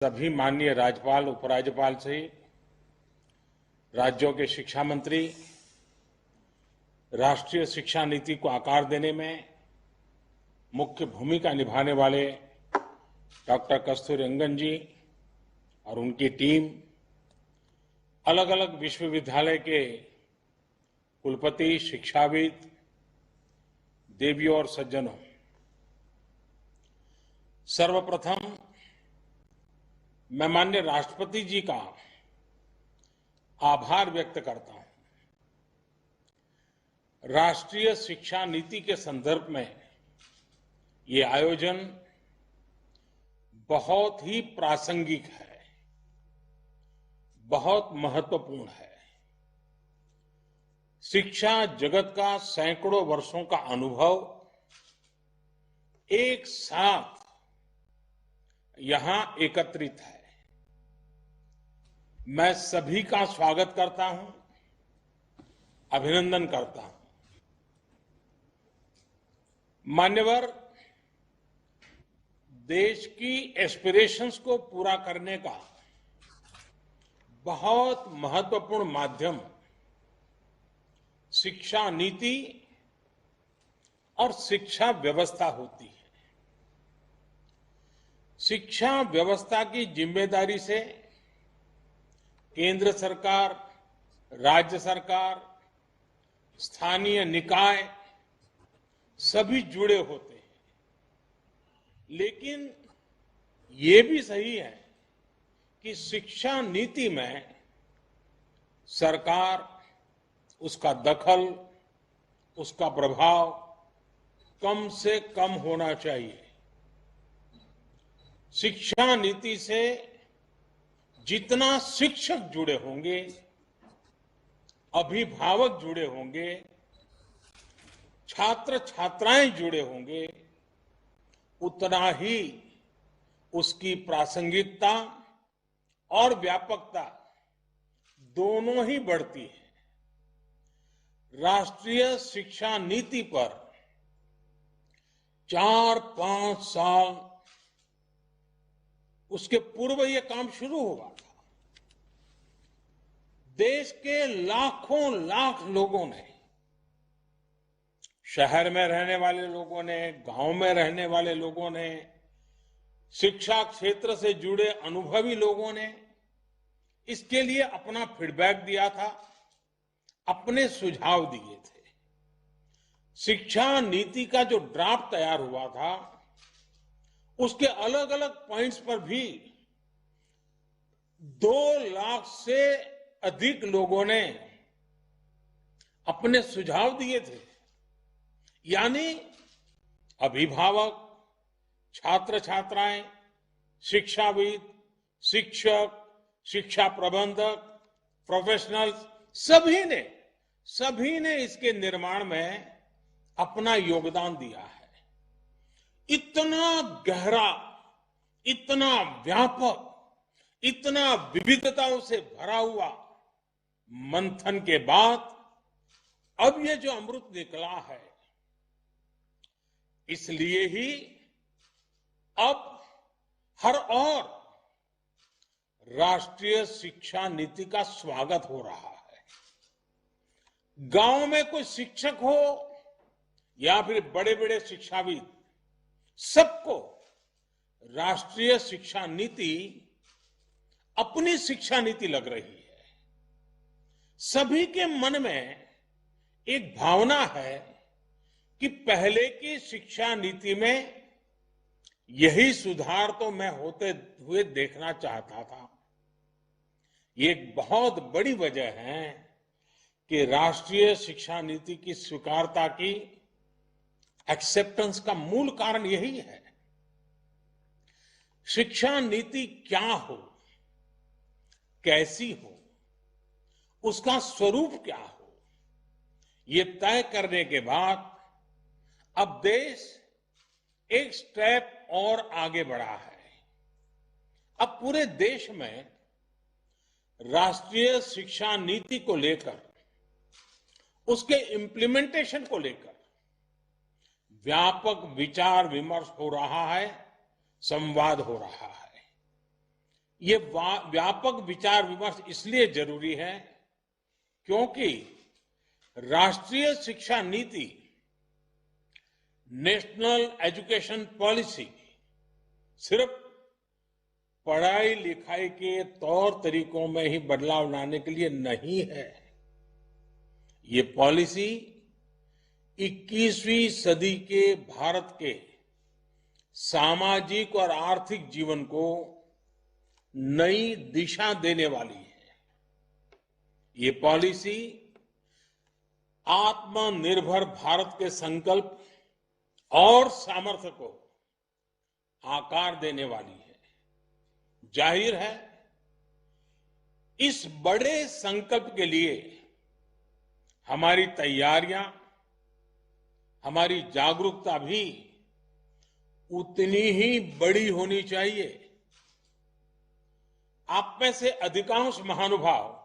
सभी माननीय राज्यपाल, उपराज्यपाल से राज्यों के शिक्षा मंत्री, राष्ट्रीय शिक्षा नीति को आकार देने में मुख्य भूमिका निभाने वाले डॉक्टर कस्तूरीरंगन जी और उनकी टीम, अलग अलग विश्वविद्यालय के कुलपति, शिक्षाविद, देवियों और सज्जनों, सर्वप्रथम मैं माननीय राष्ट्रपति जी का आभार व्यक्त करता हूं। राष्ट्रीय शिक्षा नीति के संदर्भ में ये आयोजन बहुत ही प्रासंगिक है, बहुत महत्वपूर्ण है। शिक्षा जगत का सैकड़ों वर्षों का अनुभव एक साथ यहां एकत्रित है। मैं सभी का स्वागत करता हूं, अभिनंदन करता हूं। मान्यवर, देश की एस्पिरेशंस को पूरा करने का बहुत महत्वपूर्ण माध्यम शिक्षा नीति और शिक्षा व्यवस्था होती है। शिक्षा व्यवस्था की जिम्मेदारी से केंद्र सरकार, राज्य सरकार, स्थानीय निकाय सभी जुड़े होते हैं। लेकिन ये भी सही है कि शिक्षा नीति में सरकार, उसका दखल, उसका प्रभाव कम से कम होना चाहिए। शिक्षा नीति से जितना शिक्षक जुड़े होंगे, अभिभावक जुड़े होंगे, छात्र छात्राएं जुड़े होंगे, उतना ही उसकी प्रासंगिकता और व्यापकता दोनों ही बढ़ती है। राष्ट्रीय शिक्षा नीति पर 4-5 साल उसके पूर्व यह काम शुरू हुआ था। देश के लाखों लाख लोगों ने, शहर में रहने वाले लोगों ने, गांव में रहने वाले लोगों ने, शिक्षा क्षेत्र से जुड़े अनुभवी लोगों ने इसके लिए अपना फीडबैक दिया था, अपने सुझाव दिए थे। शिक्षा नीति का जो ड्राफ्ट तैयार हुआ था, उसके अलग अलग पॉइंट्स पर भी 2 लाख से अधिक लोगों ने अपने सुझाव दिए थे। यानी अभिभावक, छात्र छात्राएं, शिक्षाविद, शिक्षक, शिक्षा प्रबंधक, प्रोफेशनल्स, सभी ने इसके निर्माण में अपना योगदान दिया है। इतना गहरा, इतना व्यापक, इतना विविधताओं से भरा हुआ मंथन के बाद अब ये जो अमृत निकला है, इसलिए ही अब हर ओर राष्ट्रीय शिक्षा नीति का स्वागत हो रहा है। गांव में कोई शिक्षक हो या फिर बड़े बड़े शिक्षाविद, सबको राष्ट्रीय शिक्षा नीति अपनी शिक्षा नीति लग रही है। सभी के मन में एक भावना है कि पहले की शिक्षा नीति में यही सुधार तो मैं होते हुए देखना चाहता था। ये एक बहुत बड़ी वजह है कि राष्ट्रीय शिक्षा नीति की स्वीकारता की एक्सेप्टेंस का मूल कारण यही है। शिक्षा नीति क्या हो, कैसी हो, उसका स्वरूप क्या हो, ये तय करने के बाद अब देश एक स्टेप और आगे बढ़ा है। अब पूरे देश में राष्ट्रीय शिक्षा नीति को लेकर, उसके इम्प्लीमेंटेशन को लेकर व्यापक विचार विमर्श हो रहा है, संवाद हो रहा है। ये व्यापक विचार विमर्श इसलिए जरूरी है क्योंकि राष्ट्रीय शिक्षा नीति, नेशनल एजुकेशन पॉलिसी सिर्फ पढ़ाई लिखाई के तौर तरीकों में ही बदलाव लाने के लिए नहीं है। ये पॉलिसी 21वीं सदी के भारत के सामाजिक और आर्थिक जीवन को नई दिशा देने वाली है। ये पॉलिसी आत्मनिर्भर भारत के संकल्प और सामर्थ्य को आकार देने वाली है। जाहिर है, इस बड़े संकल्प के लिए हमारी तैयारियां, हमारी जागरूकता भी उतनी ही बड़ी होनी चाहिए। आप में से अधिकांश महानुभाव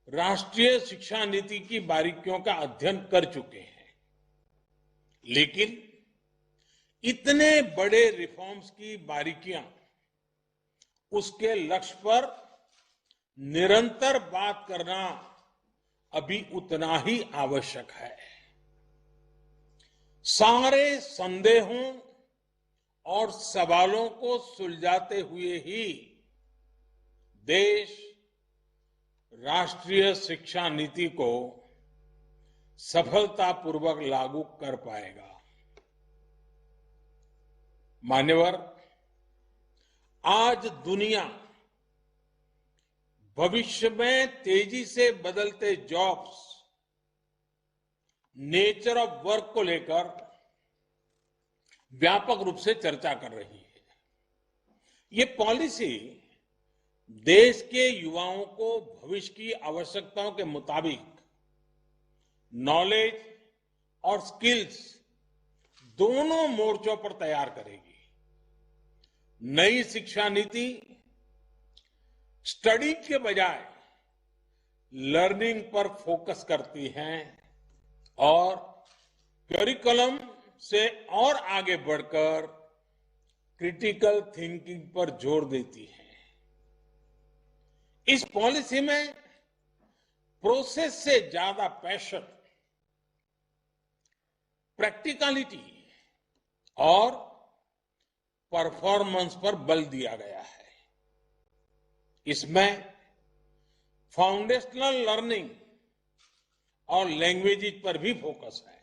राष्ट्रीय शिक्षा नीति की बारीकियों का अध्ययन कर चुके हैं, लेकिन इतने बड़े रिफॉर्म्स की बारीकियां, उसके लक्ष्य पर निरंतर बात करना अभी उतना ही आवश्यक है। सारे संदेहों और सवालों को सुलझाते हुए ही देश राष्ट्रीय शिक्षा नीति को सफलतापूर्वक लागू कर पाएगा। मान्यवर, आज दुनिया भविष्य में तेजी से बदलते जॉब्स, नेचर ऑफ वर्क को लेकर व्यापक रूप से चर्चा कर रही है। ये पॉलिसी देश के युवाओं को भविष्य की आवश्यकताओं के मुताबिक नॉलेज और स्किल्स दोनों मोर्चों पर तैयार करेगी। नई शिक्षा नीति स्टडी के बजाय लर्निंग पर फोकस करती है और करिकुलम से और आगे बढ़कर क्रिटिकल थिंकिंग पर जोर देती है। इस पॉलिसी में प्रोसेस से ज्यादा पैशन, प्रैक्टिकलिटी और परफॉर्मेंस पर बल दिया गया है। इसमें फाउंडेशनल लर्निंग और लैंग्वेजेस पर भी फोकस है।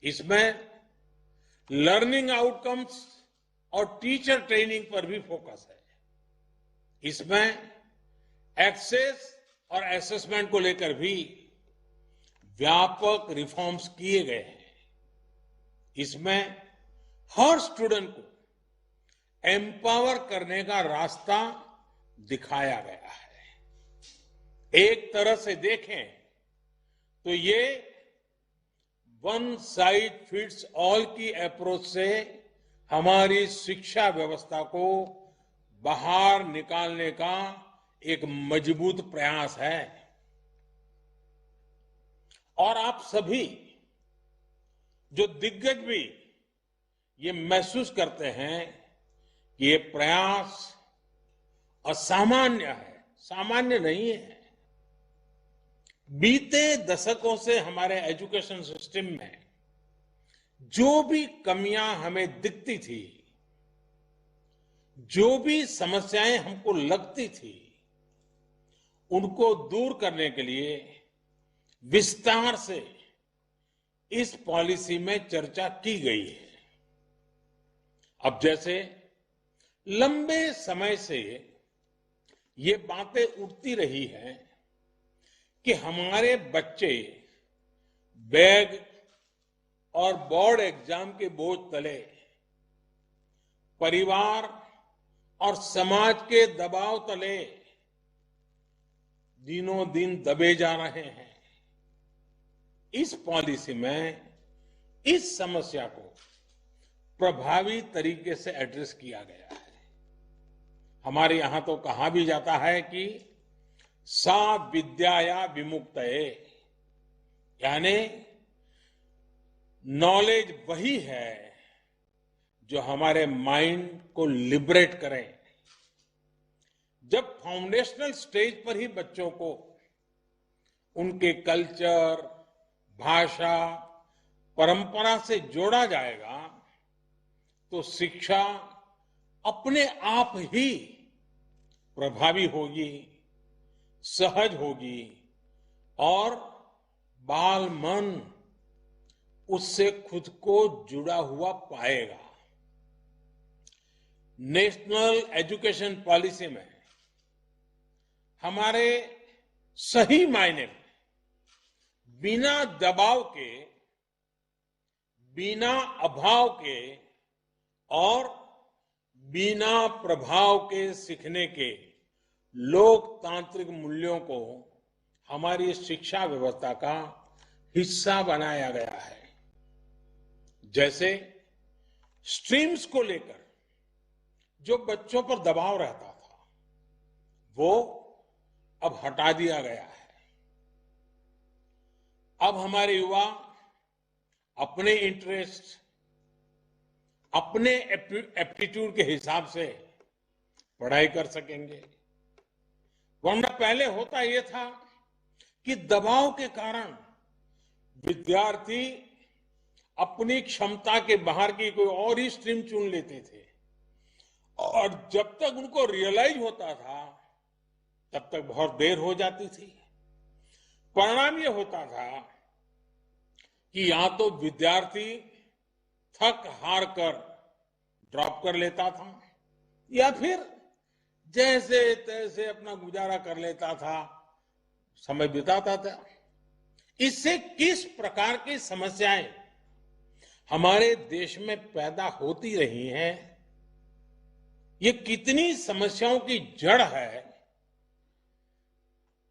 इसमें लर्निंग आउटकम्स और टीचर ट्रेनिंग पर भी फोकस है। इसमें एक्सेस और असेसमेंट को लेकर भी व्यापक रिफॉर्म्स किए गए हैं। इसमें हर स्टूडेंट को एम्पावर करने का रास्ता दिखाया गया है। एक तरह से देखें तो ये वन साइज फिट्स ऑल की अप्रोच से हमारी शिक्षा व्यवस्था को बाहर निकालने का एक मजबूत प्रयास है। और आप सभी जो दिग्गज भी ये महसूस करते हैं कि ये प्रयास असामान्य है, सामान्य नहीं है। बीते दशकों से हमारे एजुकेशन सिस्टम में जो भी कमियां हमें दिखती थी, जो भी समस्याएं हमको लगती थी, उनको दूर करने के लिए विस्तार से इस पॉलिसी में चर्चा की गई है। अब जैसे लंबे समय से ये बातें उठती रही हैं कि हमारे बच्चे बैग और बोर्ड एग्जाम के बोझ तले, परिवार और समाज के दबाव तले दिनों दिन दबे जा रहे हैं। इस पॉलिसी में इस समस्या को प्रभावी तरीके से एड्रेस किया गया है। हमारे यहां तो कहा भी जाता है कि सा विद्याया विमुक्तये, यानी नॉलेज वही है जो हमारे माइंड को लिबरेट करे, जब फाउंडेशनल स्टेज पर ही बच्चों को उनके कल्चर, भाषा, परंपरा से जोड़ा जाएगा तो शिक्षा अपने आप ही प्रभावी होगी, सहज होगी और बाल मन उससे खुद को जुड़ा हुआ पाएगा। नेशनल एजुकेशन पॉलिसी में हमारे सही मायने में बिना दबाव के, बिना अभाव के और बिना प्रभाव के सीखने के लोकतांत्रिक मूल्यों को हमारी शिक्षा व्यवस्था का हिस्सा बनाया गया है। जैसे स्ट्रीम्स को लेकर जो बच्चों पर दबाव रहता था, वो अब हटा दिया गया है। अब हमारे युवा अपने इंटरेस्ट, अपने एप्टीट्यूड के हिसाब से पढ़ाई कर सकेंगे। वरना पहले होता यह था कि दबाव के कारण विद्यार्थी अपनी क्षमता के बाहर की कोई और ही स्ट्रीम चुन लेते थे और जब तक उनको रियलाइज होता था तब तक बहुत देर हो जाती थी। परिणाम यह होता था कि या तो विद्यार्थी थक हार कर ड्रॉप कर लेता था या फिर जैसे तैसे अपना गुजारा कर लेता था, समय बिताता था। इससे किस प्रकार की समस्याएं हमारे देश में पैदा होती रही हैं, ये कितनी समस्याओं की जड़ है,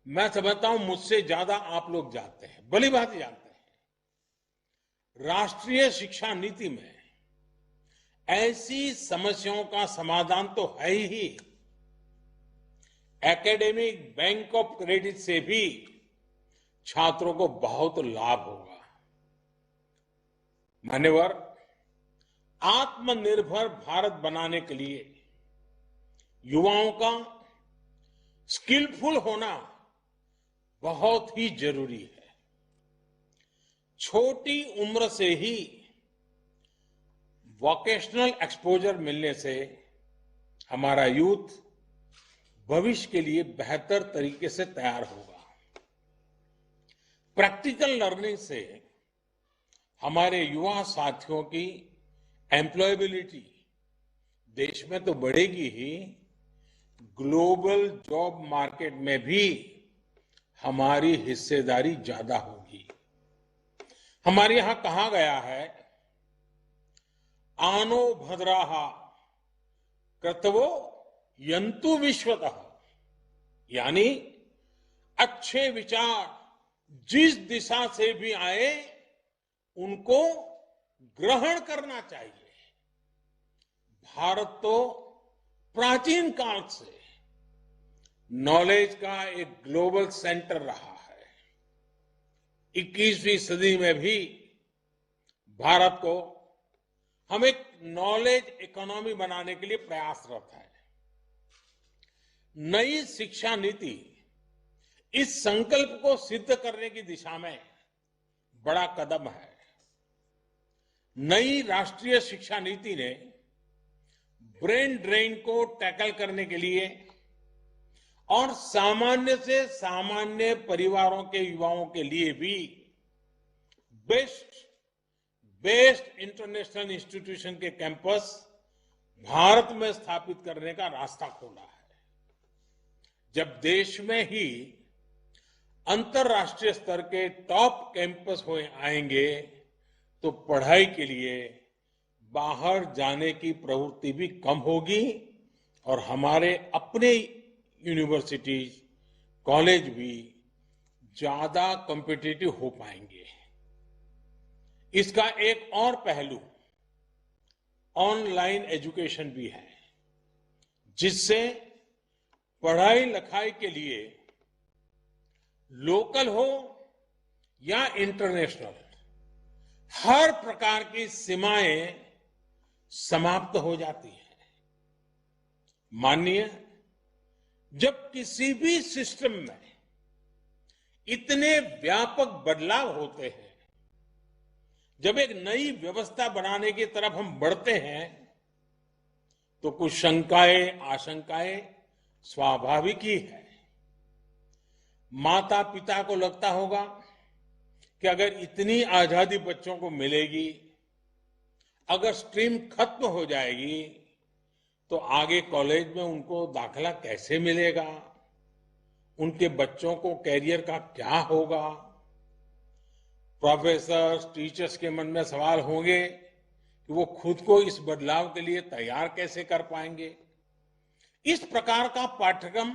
मैं समझता हूं मुझसे ज्यादा आप लोग जानते हैं, भली भांति जानते हैं। राष्ट्रीय शिक्षा नीति में ऐसी समस्याओं का समाधान तो है ही। एकेडमिक बैंक ऑफ क्रेडिट से भी छात्रों को बहुत लाभ होगा। मान्यवर, आत्मनिर्भर भारत बनाने के लिए युवाओं का स्किलफुल होना बहुत ही जरूरी है। छोटी उम्र से ही वोकेशनल एक्सपोजर मिलने से हमारा यूथ भविष्य के लिए बेहतर तरीके से तैयार होगा। प्रैक्टिकल लर्निंग से हमारे युवा साथियों की एम्प्लॉयबिलिटी देश में तो बढ़ेगी ही, ग्लोबल जॉब मार्केट में भी हमारी हिस्सेदारी ज्यादा होगी। हमारे यहां कहा गया है, आनो भद्राः क्रतवो यंतु विश्वतः, यानी अच्छे विचार जिस दिशा से भी आए उनको ग्रहण करना चाहिए। भारत तो प्राचीन काल से नॉलेज का एक ग्लोबल सेंटर रहा है। 21वीं सदी में भी भारत को हम एक नॉलेज इकोनॉमी बनाने के लिए प्रयासरत है। नई शिक्षा नीति इस संकल्प को सिद्ध करने की दिशा में बड़ा कदम है। नई राष्ट्रीय शिक्षा नीति ने ब्रेन ड्रेन को टैकल करने के लिए और सामान्य से सामान्य परिवारों के युवाओं के लिए भी बेस्ट इंटरनेशनल इंस्टीट्यूशन के कैंपस भारत में स्थापित करने का रास्ता खोला है। जब देश में ही अंतर्राष्ट्रीय स्तर के टॉप कैंपस आएंगे तो पढ़ाई के लिए बाहर जाने की प्रवृत्ति भी कम होगी और हमारे अपने यूनिवर्सिटीज, कॉलेज भी ज्यादा कॉम्पिटिटिव हो पाएंगे। इसका एक और पहलू ऑनलाइन एजुकेशन भी है, जिससे पढ़ाई लिखाई के लिए लोकल हो या इंटरनेशनल, हर प्रकार की सीमाएं समाप्त हो जाती हैं। माननीय जब किसी भी सिस्टम में इतने व्यापक बदलाव होते हैं, जब एक नई व्यवस्था बनाने की तरफ हम बढ़ते हैं, तो कुछ शंकाएं, आशंकाएं स्वाभाविक ही है। माता पिता को लगता होगा कि अगर इतनी आजादी बच्चों को मिलेगी, अगर स्ट्रीम खत्म हो जाएगी, तो आगे कॉलेज में उनको दाखिला कैसे मिलेगा, उनके बच्चों को कैरियर का क्या होगा। प्रोफेसर्स, टीचर्स के मन में सवाल होंगे कि वो खुद को इस बदलाव के लिए तैयार कैसे कर पाएंगे, इस प्रकार का पाठ्यक्रम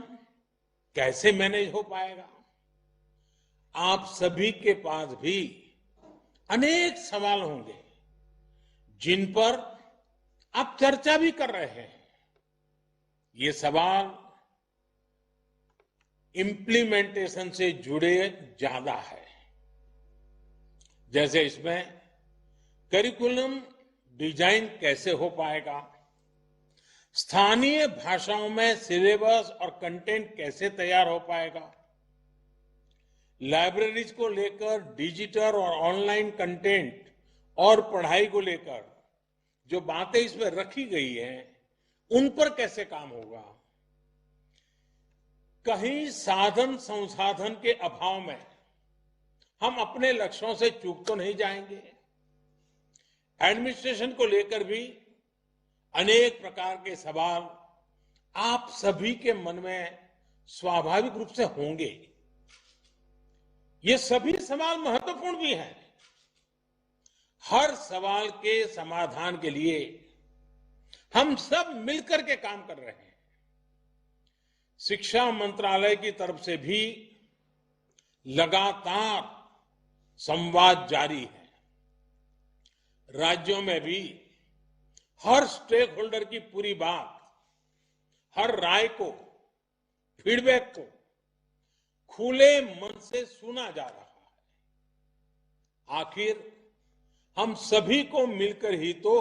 कैसे मैनेज हो पाएगा। आप सभी के पास भी अनेक सवाल होंगे जिन पर आप चर्चा भी कर रहे हैं। ये सवाल इम्प्लीमेंटेशन से जुड़े ज्यादा है। जैसे इसमें करिकुलम डिजाइन कैसे हो पाएगा, स्थानीय भाषाओं में सिलेबस और कंटेंट कैसे तैयार हो पाएगा, लाइब्रेरीज को लेकर डिजिटल और ऑनलाइन कंटेंट और पढ़ाई को लेकर जो बातें इसमें रखी गई हैं, उन पर कैसे काम होगा। कहीं साधन संसाधन के अभाव में हम अपने लक्ष्यों से चूक तो नहीं जाएंगे। एडमिनिस्ट्रेशन को लेकर भी अनेक प्रकार के सवाल आप सभी के मन में स्वाभाविक रूप से होंगे। ये सभी सवाल महत्वपूर्ण भी हैं। हर सवाल के समाधान के लिए हम सब मिलकर के काम कर रहे हैं। शिक्षा मंत्रालय की तरफ से भी लगातार संवाद जारी है। राज्यों में भी हर स्टेक होल्डर की पूरी बात, हर राय को, फीडबैक को खुले मन से सुना जा रहा है। आखिर हम सभी को मिलकर ही तो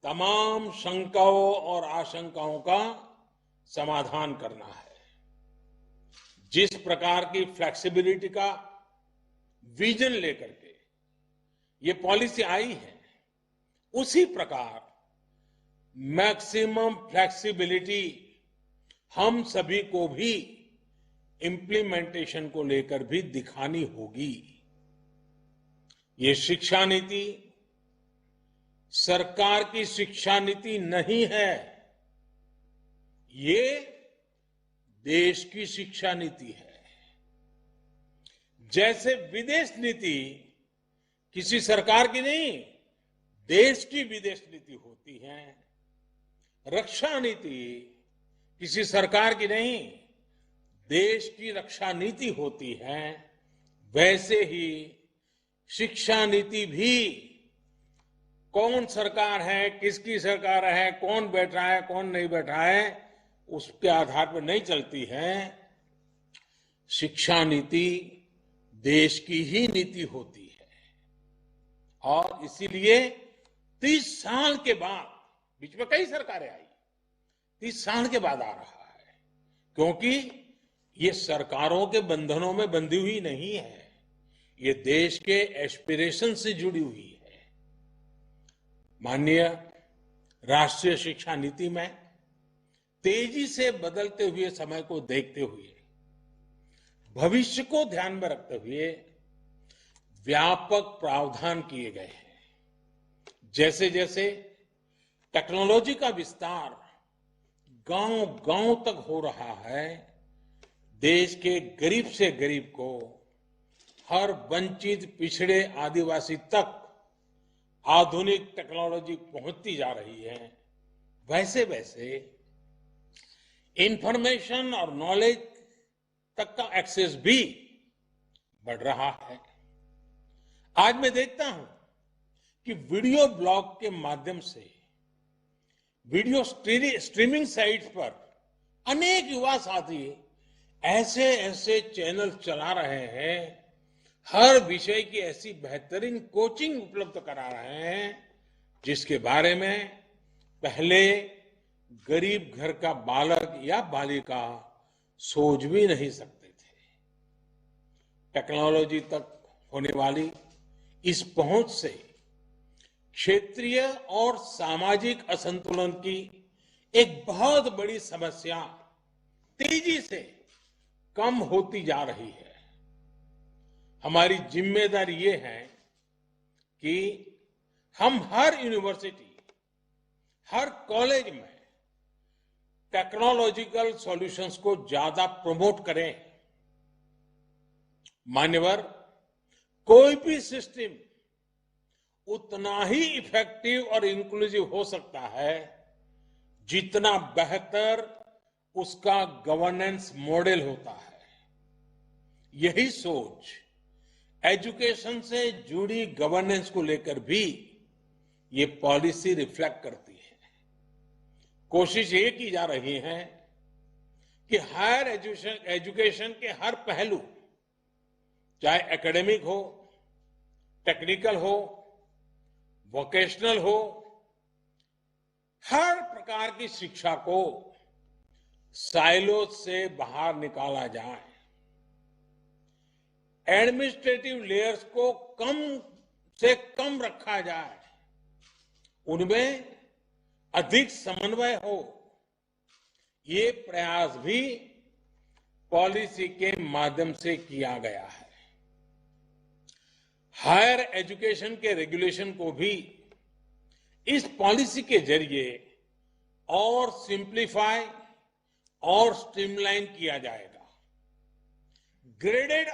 तमाम शंकाओं और आशंकाओं का समाधान करना है। जिस प्रकार की फ्लेक्सिबिलिटी का विजन लेकर के ये पॉलिसी आई है, उसी प्रकार मैक्सिमम फ्लेक्सिबिलिटी हम सभी को भी इम्प्लीमेंटेशन को लेकर भी दिखानी होगी। ये शिक्षा नीति सरकार की शिक्षा नीति नहीं है, ये देश की शिक्षा नीति है। जैसे विदेश नीति किसी सरकार की नहीं, देश की विदेश नीति होती है, रक्षा नीति किसी सरकार की नहीं, देश की रक्षा नीति होती है। वैसे ही शिक्षा नीति भी कौन सरकार है, किसकी सरकार है, कौन बैठा है, कौन नहीं बैठा है, उसके आधार पर नहीं चलती है। शिक्षा नीति देश की ही नीति होती है। और इसीलिए 30 साल के बाद, बीच में कई सरकारें आई, 30 साल के बाद आ रहा है, क्योंकि ये सरकारों के बंधनों में बंधी हुई नहीं है, ये देश के एस्पिरेशन से जुड़ी हुई है। माननीय राष्ट्रीय शिक्षा नीति में तेजी से बदलते हुए समय को देखते हुए, भविष्य को ध्यान में रखते हुए व्यापक प्रावधान किए गए हैं। जैसे जैसे टेक्नोलॉजी का विस्तार गांव-गांव तक हो रहा है, देश के गरीब से गरीब को, हर वंचित पिछड़े आदिवासी तक आधुनिक टेक्नोलॉजी पहुंचती जा रही है। वैसे वैसे इंफॉर्मेशन और नॉलेज तक का एक्सेस भी बढ़ रहा है। आज मैं देखता हूं कि वीडियो ब्लॉग के माध्यम से, वीडियो स्ट्रीमिंग साइट्स पर अनेक युवा साथी ऐसे ऐसे चैनल चला रहे हैं, हर विषय की ऐसी बेहतरीन कोचिंग उपलब्ध करा रहे हैं जिसके बारे में पहले गरीब घर का बालक या बालिका सोच भी नहीं सकते थे। टेक्नोलॉजी तक होने वाली इस पहुंच से क्षेत्रीय और सामाजिक असंतुलन की एक बहुत बड़ी समस्या तेजी से कम होती जा रही है। हमारी जिम्मेदारी ये है कि हम हर यूनिवर्सिटी, हर कॉलेज में टेक्नोलॉजिकल सॉल्यूशंस को ज्यादा प्रमोट करें। मान्यवर, कोई भी सिस्टम उतना ही इफेक्टिव और इंक्लूसिव हो सकता है जितना बेहतर उसका गवर्नेंस मॉडल होता है। यही सोच एजुकेशन से जुड़ी गवर्नेंस को लेकर भी ये पॉलिसी रिफ्लेक्ट करती है। कोशिश ये की जा रही है कि हायर एजुकेशन के हर पहलू, चाहे एकेडमिक हो, टेक्निकल हो, वोकेशनल हो, हर प्रकार की शिक्षा को साइलो से बाहर निकाला जाए। एडमिनिस्ट्रेटिव लेयर्स को कम से कम रखा जाए, उनमें अधिक समन्वय हो। ये प्रयास भी पॉलिसी के माध्यम से किया गया है। हायर एजुकेशन के रेगुलेशन को भी इस पॉलिसी के जरिए और सिंप्लीफाई और स्ट्रीमलाइन किया जाएगा। ग्रेडेड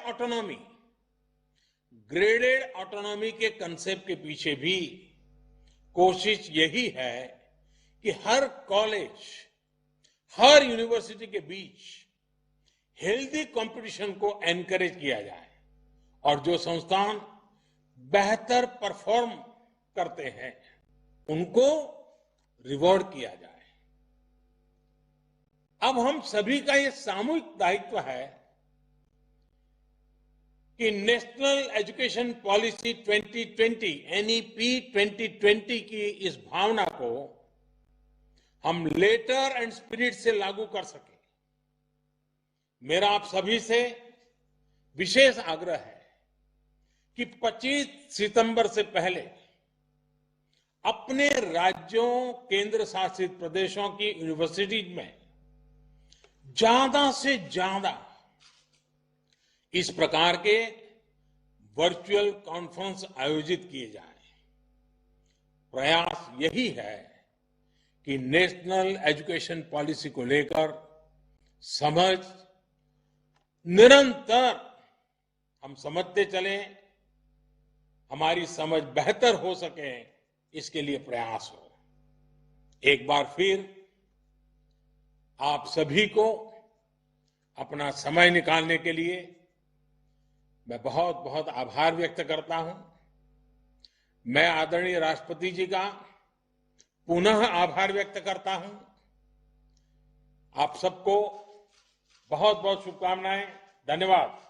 ऑटोनॉमी के कंसेप्ट के पीछे भी कोशिश यही है कि हर कॉलेज, हर यूनिवर्सिटी के बीच हेल्दी कंपटीशन को एनकरेज किया जाए और जो संस्थान बेहतर परफॉर्म करते हैं उनको रिवॉर्ड किया जाए। अब हम सभी का ये सामूहिक दायित्व है कि नेशनल एजुकेशन पॉलिसी 2020 एनईपी 2020 की इस भावना को हम लेटर एंड स्पिरिट से लागू कर सकें। मेरा आप सभी से विशेष आग्रह है कि 25 सितंबर से पहले अपने राज्यों, केंद्र शासित प्रदेशों की यूनिवर्सिटीज में ज्यादा से ज्यादा इस प्रकार के वर्चुअल कॉन्फ्रेंस आयोजित किए जाएं। प्रयास यही है कि नेशनल एजुकेशन पॉलिसी को लेकर समझ निरंतर हम समझते चलें, हमारी समझ बेहतर हो सके, इसके लिए प्रयास हो। एक बार फिर आप सभी को अपना समय निकालने के लिए मैं बहुत बहुत आभार व्यक्त करता हूं। मैं आदरणीय राष्ट्रपति जी का पुनः आभार व्यक्त करता हूं। आप सबको बहुत बहुत शुभकामनाएं। धन्यवाद।